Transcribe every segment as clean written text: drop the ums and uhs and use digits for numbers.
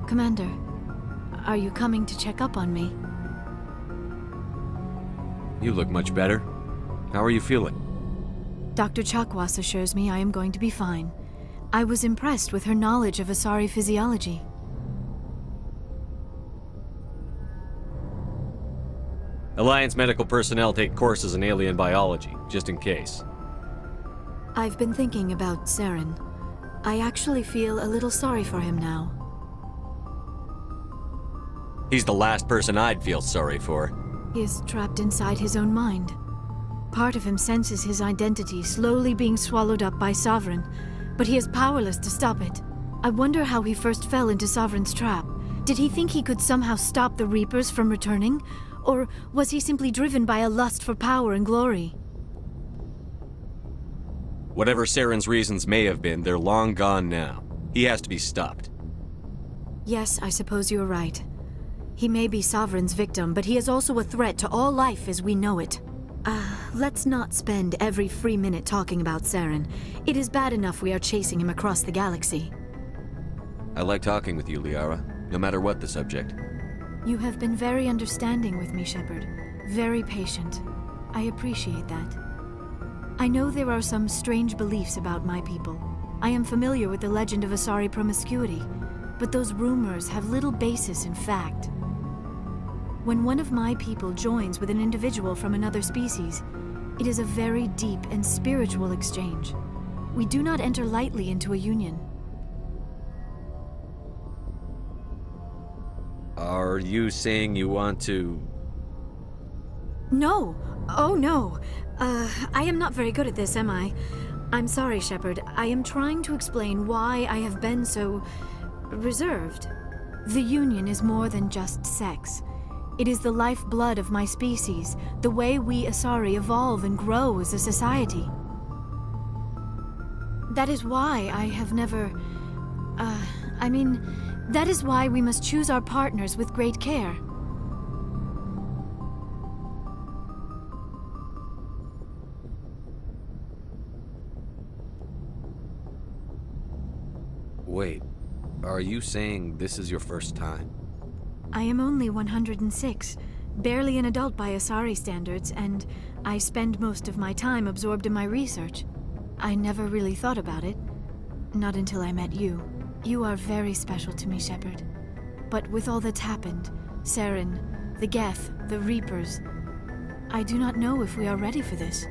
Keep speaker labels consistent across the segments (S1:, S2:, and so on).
S1: Commander, are you coming to check up on me?
S2: You look much better. How are you feeling?
S1: Dr. Chakwas assures me I am going to be fine. I was impressed with her knowledge of Asari physiology.
S2: Alliance medical personnel take courses in alien biology, just in case.
S1: I've been thinking about Saren. I actually feel a little sorry for him now.
S2: He's the last person I'd feel sorry for.
S1: He is trapped inside his own mind. Part of him senses his identity slowly being swallowed up by Sovereign, but he is powerless to stop it. I wonder how he first fell into Sovereign's trap. Did he think he could somehow stop the Reapers from returning? Or was he simply driven by a lust for power and glory?
S2: Whatever Saren's reasons may have been, they're long gone now. He has to be stopped.
S1: Yes, I suppose you're right. He may be Sovereign's victim, but he is also a threat to all life as we know it. Let's not spend every free minute talking about Saren. It is bad enough we are chasing him across the galaxy.
S2: I like talking with you, Liara, no matter what the subject.
S1: You have been very understanding with me, Shepard. Very patient. I appreciate that. I know there are some strange beliefs about my people. I am familiar with the legend of Asari promiscuity, but those rumors have little basis in fact. When one of my people joins with an individual from another species, it is a very deep and spiritual exchange. We do not enter lightly into a union.
S2: Are you saying you want to...
S1: No! Oh no! I am not very good at this, am I? I'm sorry, Shepard. I am trying to explain why I have been so... reserved. The union is more than just sex. It is the lifeblood of my species, the way we Asari evolve and grow as a society. That is why I have never... that is why we must choose our partners with great care.
S2: Wait, are you saying this is your first time?
S1: I am only 106, barely an adult by Asari standards, and I spend most of my time absorbed in my research. I never really thought about it. Not until I met you. You are very special to me, Shepard. But with all that's happened, Saren, the Geth, the Reapers, I do not know if we are ready for this.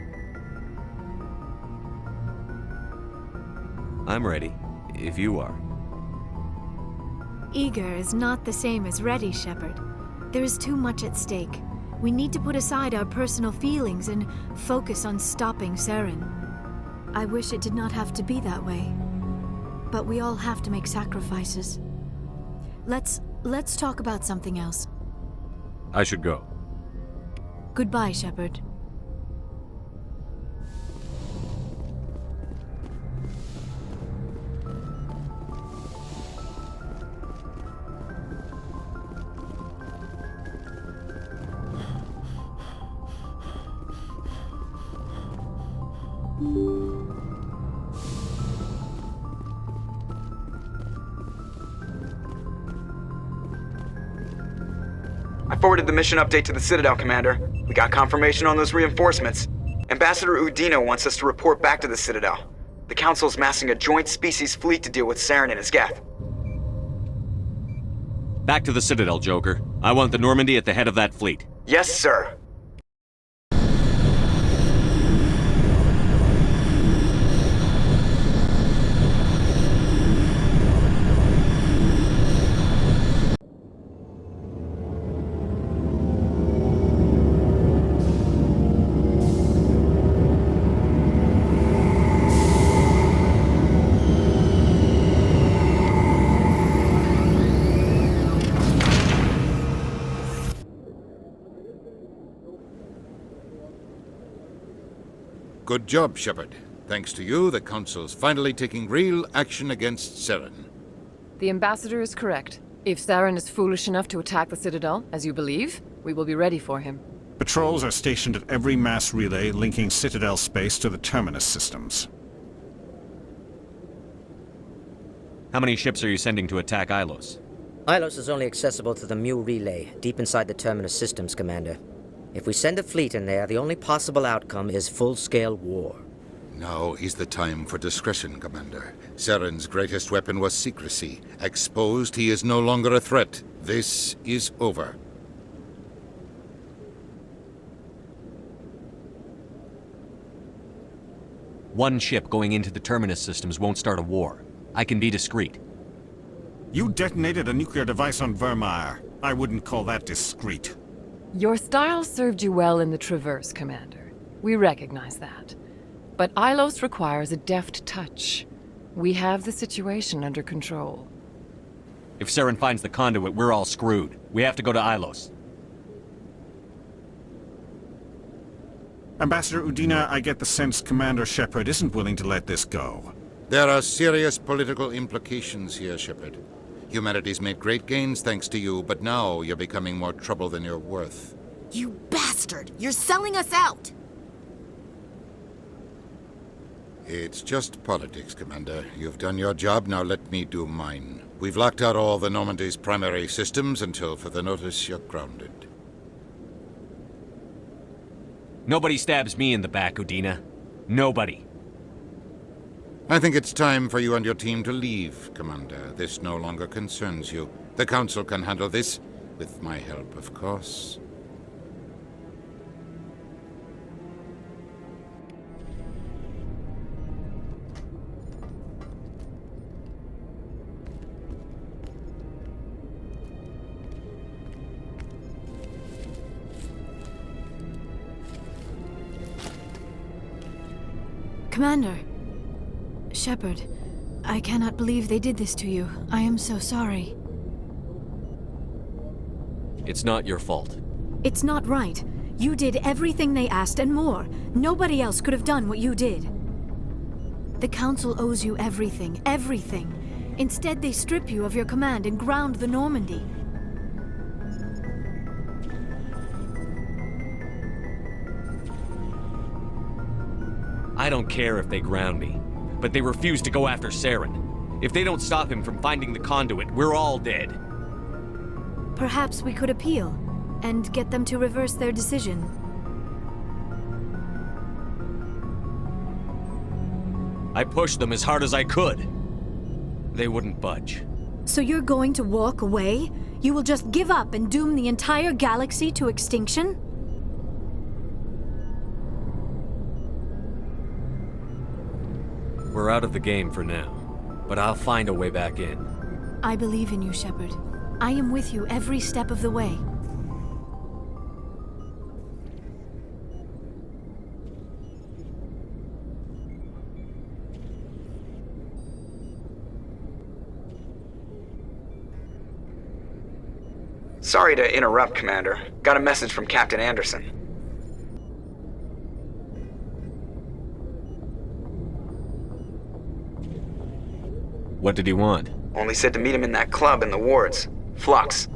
S2: I'm ready, if you are.
S1: Eager is not the same as ready, Shepard. There is too much at stake. We need to put aside our personal feelings and focus on stopping Saren. I wish it did not have to be that way. But we all have to make sacrifices. Let's talk about something else.
S2: I should go.
S1: Goodbye, Shepard.
S3: I forwarded the mission update to the Citadel, Commander. We got confirmation on those reinforcements. Ambassador Udino wants us to report back to the Citadel. The Council's massing a joint species fleet to deal with Saren and his Geth.
S2: Back to the Citadel, Joker. I want the Normandy at the head of that fleet.
S3: Yes, sir.
S4: Good job, Shepard. Thanks to you, the Council's finally taking real action against Saren.
S5: The Ambassador is correct. If Saren is foolish enough to attack the Citadel, as you believe, we will be ready for him.
S6: Patrols are stationed at every mass relay linking Citadel space to the Terminus systems.
S2: How many ships are you sending to attack Ilos?
S7: Ilos is only accessible to the Mu relay, deep inside the Terminus systems, Commander. If we send a fleet in there, the only possible outcome is full-scale war.
S4: Now is the time for discretion, Commander. Saren's greatest weapon was secrecy. Exposed, he is no longer a threat. This is over.
S2: One ship going into the Terminus systems won't start a war. I can be discreet.
S6: You detonated a nuclear device on Vermeer. I wouldn't call that discreet.
S5: Your style served you well in the Traverse, Commander. We recognize that. But Ilos requires a deft touch. We have the situation under control.
S2: If Saren finds the conduit, we're all screwed. We have to go to Ilos.
S6: Ambassador Udina, I get the sense Commander Shepard isn't willing to let this go.
S4: There are serious political implications here, Shepard. Humanity's made great gains thanks to you, but now you're becoming more trouble than you're worth.
S8: You bastard! You're selling us out!
S4: It's just politics, Commander. You've done your job, now let me do mine. We've locked out all the Normandy's primary systems until further notice you're grounded.
S2: Nobody stabs me in the back, Udina. Nobody.
S4: I think it's time for you and your team to leave, Commander. This no longer concerns you. The Council can handle this, with my help, of course.
S1: Commander. Shepard, I cannot believe they did this to you. I am so sorry.
S2: It's not your fault.
S1: It's not right. You did everything they asked and more. Nobody else could have done what you did. The Council owes you everything, everything. Instead, they strip you of your command and ground the Normandy.
S2: I don't care if they ground me, but they refuse to go after Saren. If they don't stop him from finding the conduit, we're all dead.
S1: Perhaps we could appeal, and get them to reverse their decision.
S2: I pushed them as hard as I could. They wouldn't budge.
S1: So you're going to walk away? You will just give up and doom the entire galaxy to extinction?
S2: We're out of the game for now, but I'll find a way back in.
S1: I believe in you, Shepard. I am with you every step of the way.
S3: Sorry to interrupt, Commander. Got a message from Captain Anderson.
S2: What did he want?
S3: Only said to meet him in that club in the wards. Flux.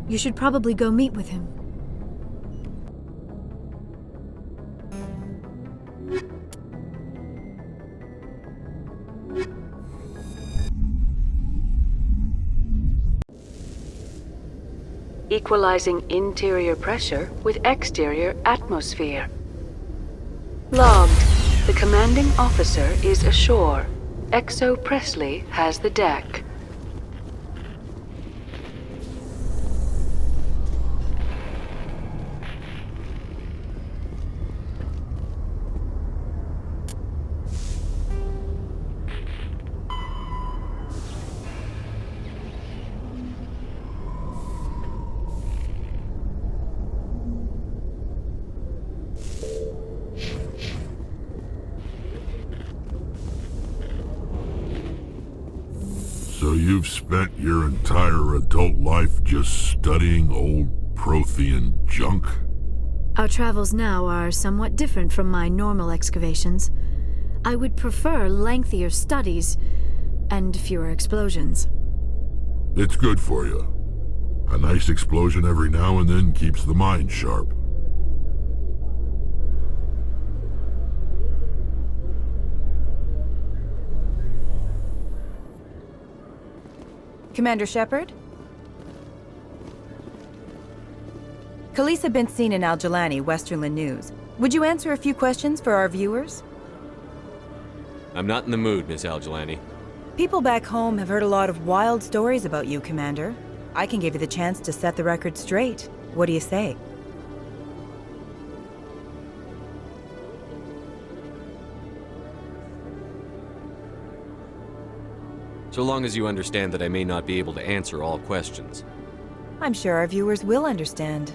S1: You should probably go meet with him.
S9: Equalizing interior pressure with exterior atmosphere. Logged. The commanding officer is ashore. Exo Presley has the deck.
S10: So you've spent your entire adult life just studying old Prothean junk?
S1: Our travels now are somewhat different from my normal excavations. I would prefer lengthier studies and fewer explosions.
S10: It's good for you. A nice explosion every now and then keeps the mind sharp.
S11: Commander Shepard? Khaleesa been seen in Al-Jalani, Westerland News. Would you answer a few questions for our viewers?
S2: I'm not in the mood, Miss Al-Jalani.
S11: People back home have heard a lot of wild stories about you, Commander. I can give you the chance to set the record straight. What do you say?
S2: So long as you understand that I may not be able to answer all questions.
S11: I'm sure our viewers will understand.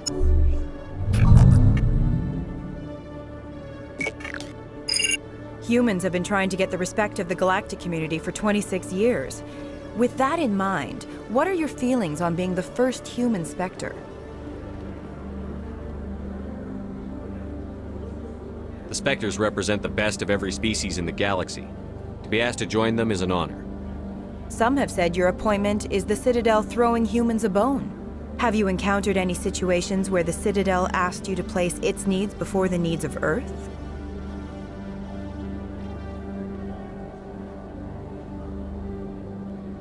S11: Humans have been trying to get the respect of the galactic community for 26 years. With that in mind, what are your feelings on being the first human Spectre?
S2: The Spectres represent the best of every species in the galaxy. To be asked to join them is an honor.
S11: Some have said your appointment is the Citadel throwing humans a bone. Have you encountered any situations where the Citadel asked you to place its needs before the needs of Earth?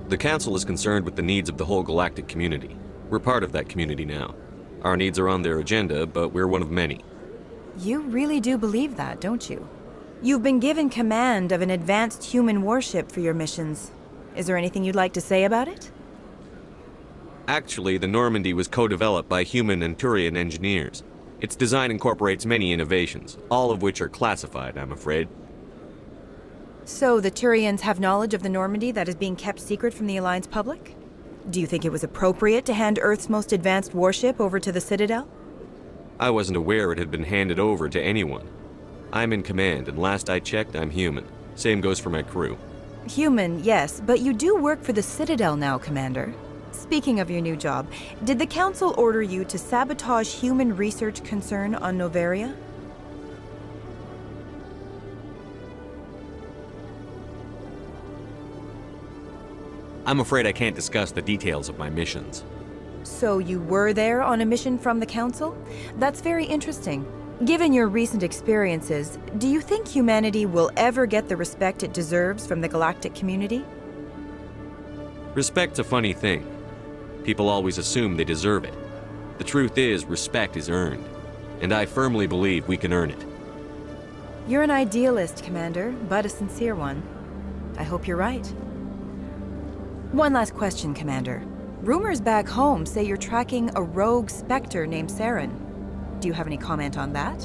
S2: The Council is concerned with the needs of the whole galactic community. We're part of that community now. Our needs are on their agenda, but we're one of many.
S11: You really do believe that, don't you? You've been given command of an advanced human warship for your missions. Is there anything you'd like to say about it?
S2: Actually, the Normandy was co-developed by human and Turian engineers. Its design incorporates many innovations, all of which are classified, I'm afraid.
S11: So the Turians have knowledge of the Normandy that is being kept secret from the Alliance public? Do you think it was appropriate to hand Earth's most advanced warship over to the Citadel?
S2: I wasn't aware it had been handed over to anyone. I'm in command, and last I checked, I'm human. Same goes for my crew.
S11: Human, yes, but you do work for the Citadel now, Commander. Speaking of your new job, did the Council order you to sabotage human research concern on Noveria?
S2: I'm afraid I can't discuss the details of my missions.
S11: So you were there on a mission from the Council? That's very interesting. Given your recent experiences, do you think humanity will ever get the respect it deserves from the galactic community?
S2: Respect's a funny thing. People always assume they deserve it. The truth is, respect is earned. And I firmly believe we can earn it.
S11: You're an idealist, Commander, but a sincere one. I hope you're right. One last question, Commander. Rumors back home say you're tracking a rogue Spectre named Saren. Do you have any comment on that?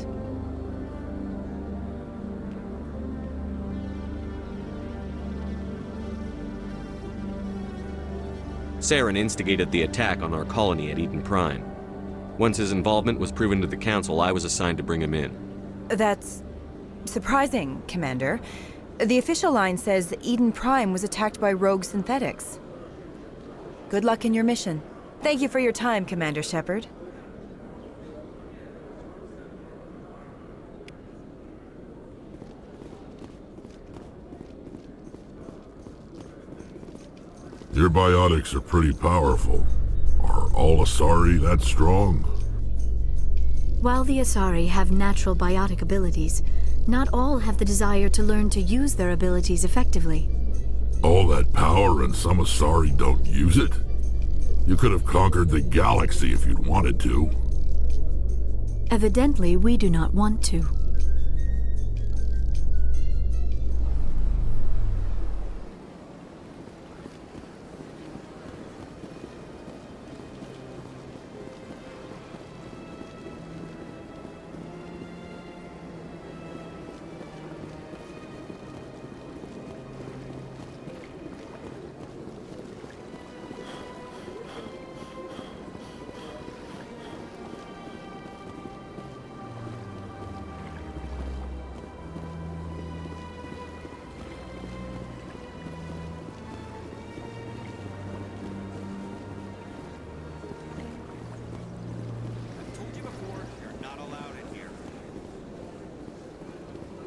S2: Saren instigated the attack on our colony at Eden Prime. Once his involvement was proven to the Council, I was assigned to bring him in.
S11: That's surprising, Commander. The official line says Eden Prime was attacked by rogue synthetics. Good luck in your mission. Thank you for your time, Commander Shepard.
S10: Your biotics are pretty powerful. Are all Asari that strong?
S1: While the Asari have natural biotic abilities, not all have the desire to learn to use their abilities effectively.
S10: All that power and some Asari don't use it? You could have conquered the galaxy if you'd wanted to.
S1: Evidently, we do not want to.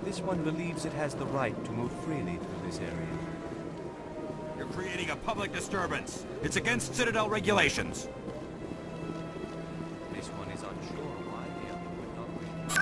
S12: This one believes it has the right to move freely through this area.
S13: You're creating a public disturbance. It's against Citadel regulations.
S12: This one is unsure why the other would not reach.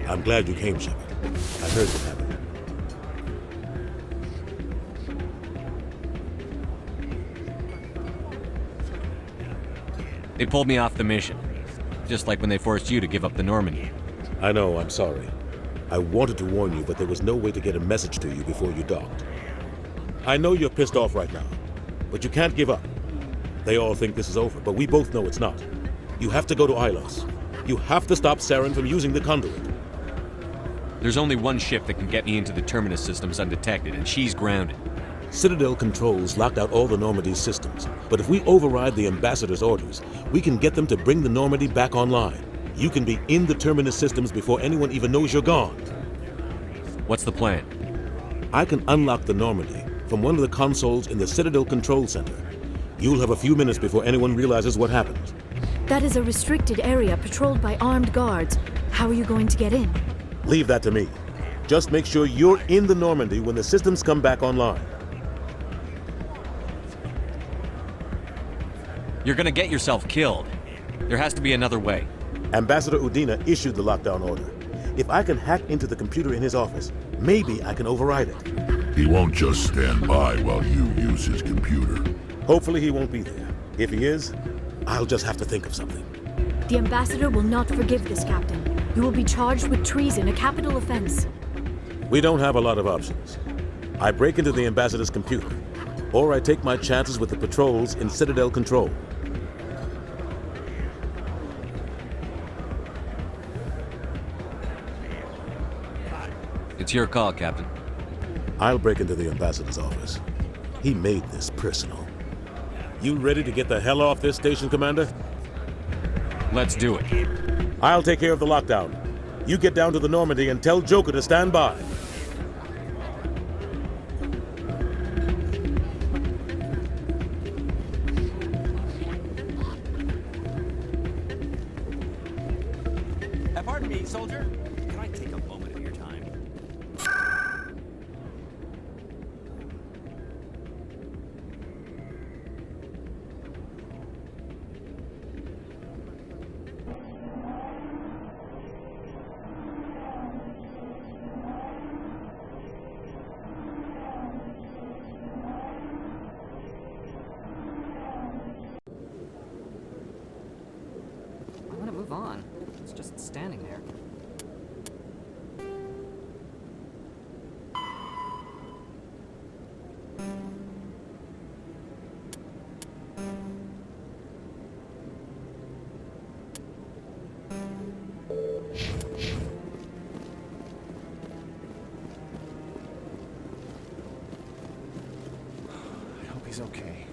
S14: I'm glad you came, Shepard. I heard what happened.
S2: They pulled me off the mission. Just like when they forced you to give up the Normandy.
S14: I know, I'm sorry. I wanted to warn you, but there was no way to get a message to you before you docked. I know you're pissed off right now, but you can't give up. They all think this is over, but we both know it's not. You have to go to Ilos. You have to stop Saren from using the conduit.
S2: There's only one ship that can get me into the Terminus systems undetected, and she's grounded.
S14: Citadel controls locked out all the Normandy's systems, but if we override the Ambassador's orders, we can get them to bring the Normandy back online. You can be in the Terminus systems before anyone even knows you're gone.
S2: What's the plan?
S14: I can unlock the Normandy from one of the consoles in the Citadel Control Center. You'll have a few minutes before anyone realizes what happened.
S1: That is a restricted area patrolled by armed guards. How are you going to get in?
S14: Leave that to me. Just make sure you're in the Normandy when the systems come back online.
S2: You're gonna get yourself killed. There has to be another way.
S14: Ambassador Udina issued the lockdown order. If I can hack into the computer in his office, maybe I can override it.
S10: He won't just stand by while you use his computer.
S14: Hopefully he won't be there. If he is, I'll just have to think of something.
S1: The Ambassador will not forgive this, Captain. You will be charged with treason, a capital offense.
S14: We don't have a lot of options. I break into the Ambassador's computer, or I take my chances with the patrols in Citadel Control.
S2: It's your call, Captain.
S14: I'll break into the Ambassador's office. He made this personal. You ready to get the hell off this station, Commander?
S2: Let's do it.
S14: I'll take care of the lockdown. You get down to the Normandy and tell Joker to stand by.
S13: Pardon me, soldier. Can I take a moment of your time?
S15: I want to move on. It's just standing there.
S12: I hope he's okay.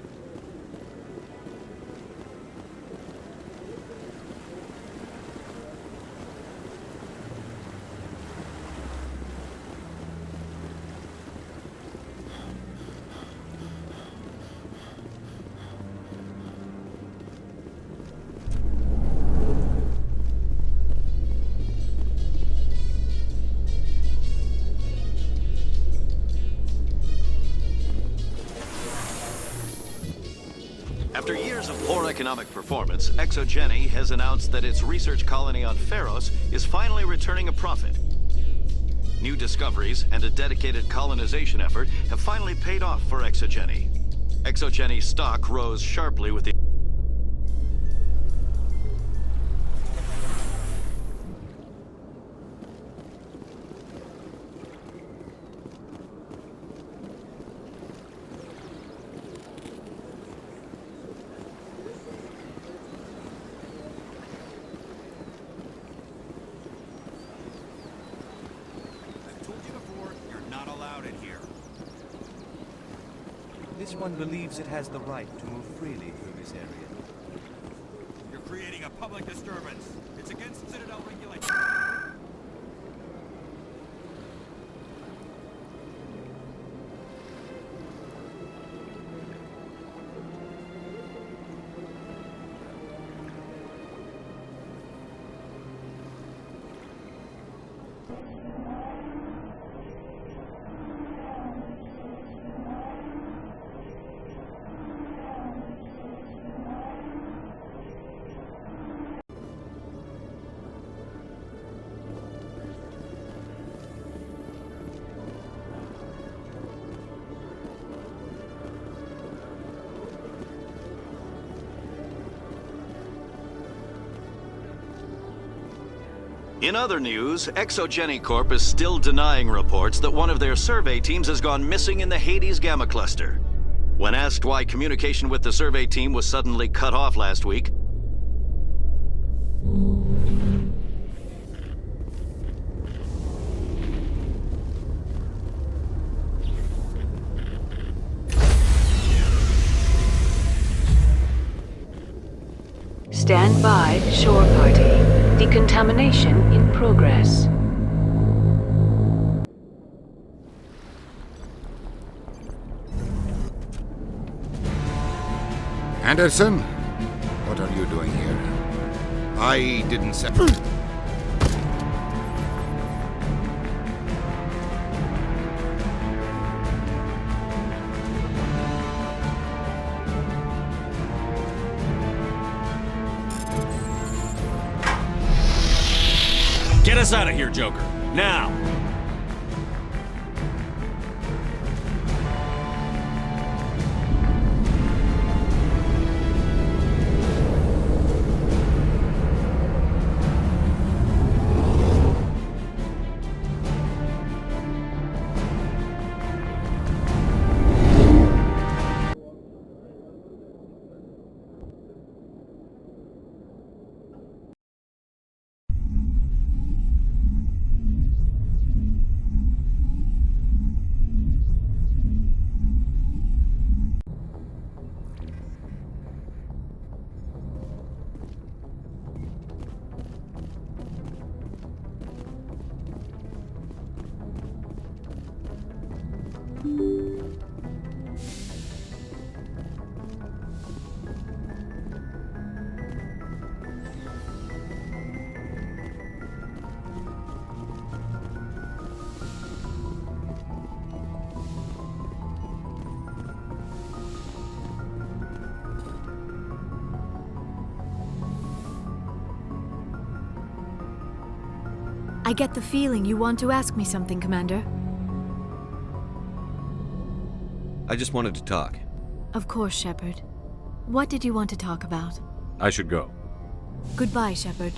S16: After years of poor economic performance, Exogeny has announced that its research colony on Pharos is finally returning a profit. New discoveries and a dedicated colonization effort have finally paid off for Exogeny. Exogeny's stock rose sharply with the
S12: This one believes it has the right to move freely through this area.
S13: You're creating a public disturbance. It's against Citadel regulations.
S16: In other news, ExoGeni Corp is still denying reports that one of their survey teams has gone missing in the Hades Gamma Cluster. When asked why communication with the survey team was suddenly cut off last week,
S9: Stand by, shore party. Decontamination in progress.
S4: Anderson, what are you doing here? I didn't say...
S2: Get us out of here, Joker. Now!
S1: I get the feeling you want to ask me something, Commander.
S2: I just wanted to talk.
S1: Of course, Shepard. What did you want to talk about?
S2: I should go.
S1: Goodbye, Shepard.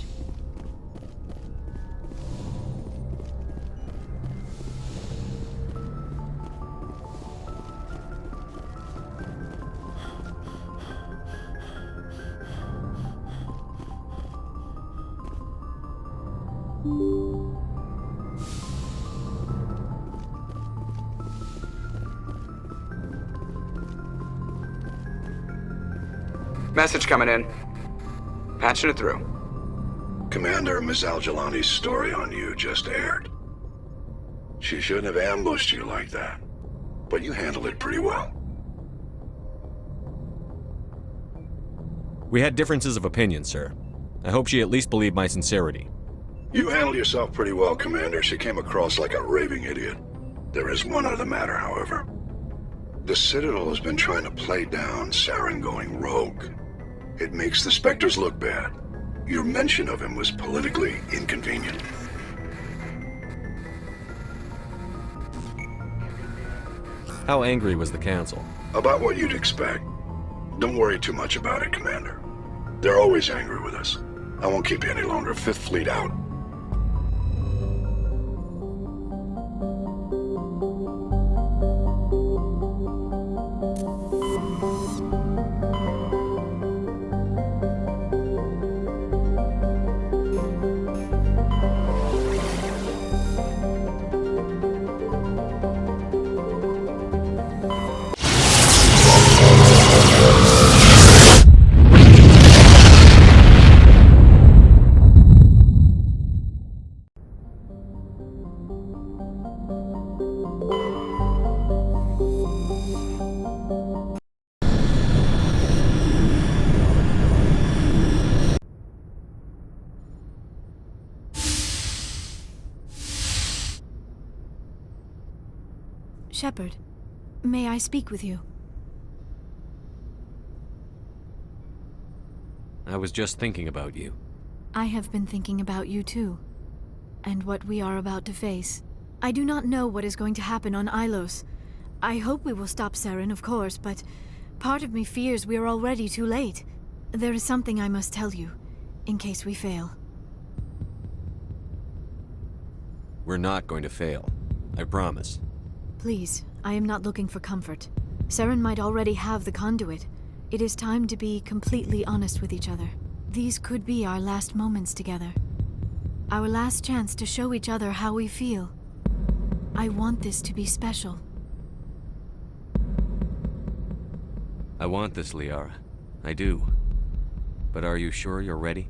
S3: Message coming in. Patching it through.
S17: Commander, Ms. Al-Jalani's story on you just aired. She shouldn't have ambushed you like that, but you handled it pretty well.
S2: We had differences of opinion, sir. I hope she at least believed my sincerity.
S17: You handled yourself pretty well, Commander. She came across like a raving idiot. There is one other matter, however. The Citadel has been trying to play down Saren going rogue. It makes the Spectres look bad. Your mention of him was politically inconvenient.
S2: How angry was the Council?
S17: About what you'd expect. Don't worry too much about it, Commander. They're always angry with us. I won't keep you any longer. Fifth Fleet out.
S1: Shepard, may I speak with you?
S2: I was just thinking about you.
S1: I have been thinking about you too, and what we are about to face. I do not know what is going to happen on Ilos. I hope we will stop Saren, of course, but part of me fears we are already too late. There is something I must tell you, in case we fail.
S2: We're not going to fail. I promise.
S1: Please, I am not looking for comfort. Saren might already have the conduit. It is time to be completely honest with each other. These could be our last moments together. Our last chance to show each other how we feel. I want this to be special.
S2: I want this, Liara. I do. But are you sure you're ready?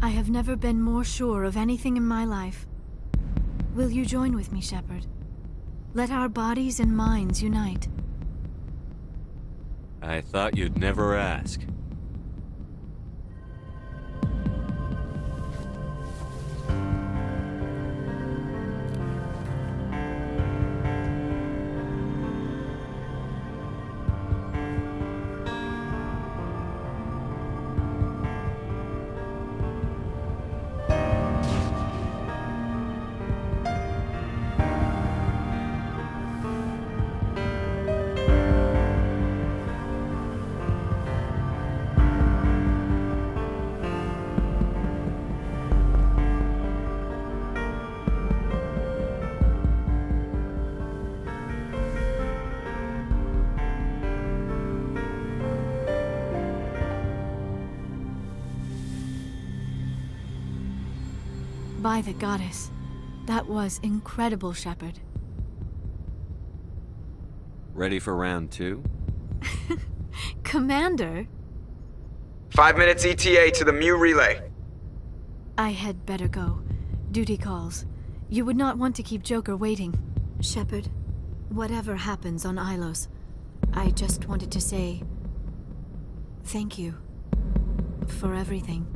S1: I have never been more sure of anything in my life. Will you join with me, Shepard? Let our bodies and minds unite.
S2: I thought you'd never ask.
S1: By the goddess. That was incredible, Shepard.
S2: Ready for round 2?
S1: Commander?
S3: 5 minutes ETA to the Mu relay.
S1: I had better go. Duty calls. You would not want to keep Joker waiting. Shepard, whatever happens on Ilos, I just wanted to say thank you for everything.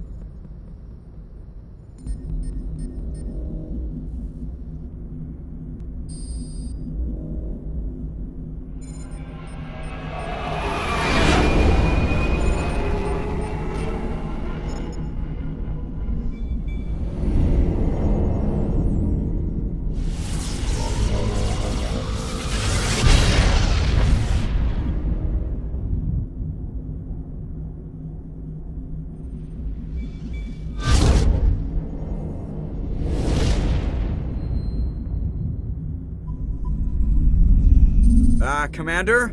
S3: Commander?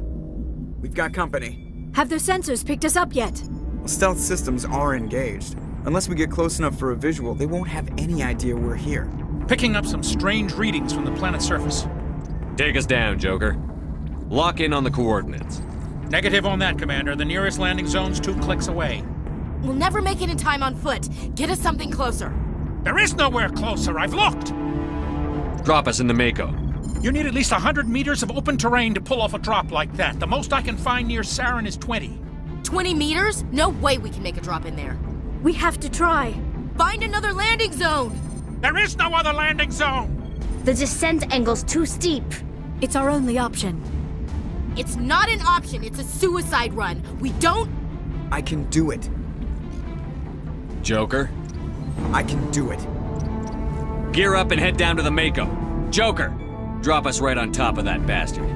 S3: We've got company.
S1: Have their sensors picked us up yet?
S3: Stealth systems are engaged. Unless we get close enough for a visual, they won't have any idea we're here.
S18: Picking up some strange readings from the planet's surface.
S2: Take us down, Joker. Lock in on the coordinates.
S18: Negative on that, Commander. The nearest landing zone's 2 clicks away.
S8: We'll never make it in time on foot. Get us something closer.
S18: There is nowhere closer. I've looked.
S2: Drop us in the Mako.
S18: You need at least 100 meters of open terrain to pull off a drop like that. The most I can find near Saren is 20.
S8: 20 meters? No way we can make a drop in there.
S1: We have to try.
S8: Find another landing zone!
S18: There is no other landing zone!
S19: The descent angle's too steep.
S1: It's our only option.
S8: It's not an option, it's a suicide run. We don't...
S3: I can do it.
S2: Joker?
S3: I can do it.
S2: Gear up and head down to the Mako. Joker, drop us right on top of that bastard.